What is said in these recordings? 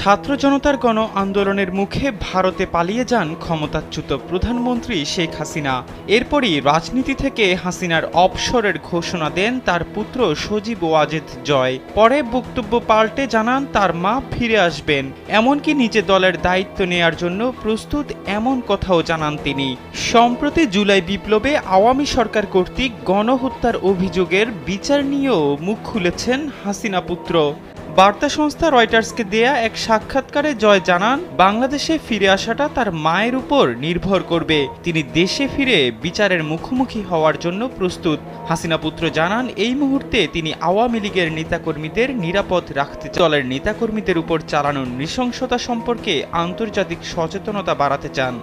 ছাত্র জনতার গণ আন্দোলনের মুখে ভারতে পালিয়ে যান ক্ষমতাচ্যুত প্রধানমন্ত্রী শেখ হাসিনা। এরপরই রাজনীতি থেকে হাসিনার অবসরের ঘোষণা দেন তার পুত্র সজীব ওয়াজেদ জয়। পরে বক্তব্য পাল্টে জানান তার মা ফিরে আসবেন, এমনকি নিজে দলের দায়িত্ব নেয়ার জন্য প্রস্তুত, এমন কথাও জানান তিনি। সম্প্রতি জুলাই বিপ্লবে আওয়ামী সরকার কর্তৃক গণহত্যার অভিযোগের বিচার নিয়েও মুখ খুলেছেন হাসিনা পুত্র। বার্তা সংস্থা রয়টার্সকে দেয়া এক সাক্ষাৎকারে জয় জানান, বাংলাদেশে ফিরে আসাটা তার মায়ের উপর নির্ভর করবে। তিনি দেশে ফিরে বিচারের মুখোমুখি হওয়ার জন্য প্রস্তুত। হাসিনা পুত্র জানান, এই মুহূর্তে তিনি আওয়ামী লীগের নেতাকর্মীদের নিরাপদ রাখতে দলের নেতাকর্মীদের উপর চালানো নৃশংসতা সম্পর্কে আন্তর্জাতিক সচেতনতা বাড়াতে চান।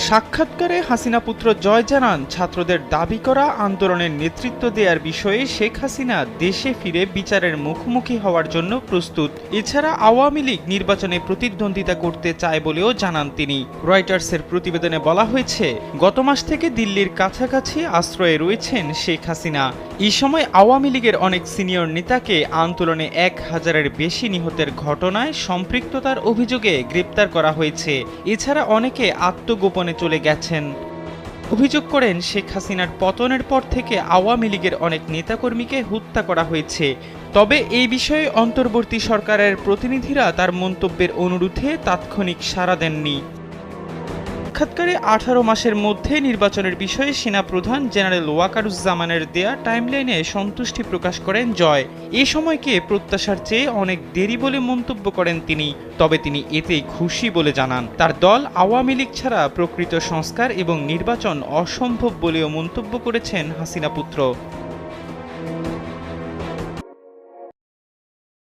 সাক্ষাৎকারে হাসিনা পুত্র জয় জানান, ছাত্রদের দাবি করা আন্দোলনের নেতৃত্ব দেওয়ার বিষয়ে শেখ হাসিনা দেশে ফিরে বিচারের মুখোমুখি হওয়ার জন্য প্রস্তুত। এছাড়া আওয়ামী লীগ নির্বাচনে প্রতিদ্বন্দ্বিতা করতে চায় বলেও জানান তিনি। রয়টার্সের প্রতিবেদনে বলা হয়েছে, গত মাস থেকে দিল্লির কাছাকাছি আশ্রয়ে রয়েছেন শেখ হাসিনা। এই সময় আওয়ামী লীগের অনেক সিনিয়র নেতাকে আন্দোলনে 1000-এর বেশি নিহতের ঘটনায় সম্পৃক্ততার অভিযোগে গ্রেপ্তার করা হয়েছে। এছাড়া অনেকে আত্মগোপনে চলে গেছেন। অভিযোগ করেন, শেখ হাসিনার পতনের পর থেকে আওয়ামী লীগের অনেক নেতাকর্মীকে হত্যা করা হয়েছে। তবে এই বিষয়ে অন্তর্বর্তী সরকারের প্রতিনিধিরা তার মন্তব্যের অনুরোধে তাৎক্ষণিক সাড়া দেননি। সাক্ষাৎকারে 18 মাসের মধ্যে নির্বাচনের বিষয়ে সেনাপ্রধান জেনারেল ওয়াকারুজ্জামানের দেয়া টাইমলাইনে সন্তুষ্টি প্রকাশ করেন জয়। এ সময়কে প্রত্যাশার চেয়ে অনেক দেরি বলে মন্তব্য করেন তিনি। তবে তিনি এতে খুশি বলে জানান। তার দল আওয়ামী লীগ ছাড়া প্রকৃত সংস্কার এবং নির্বাচন অসম্ভব বলেও মন্তব্য করেছেন হাসিনা পুত্র।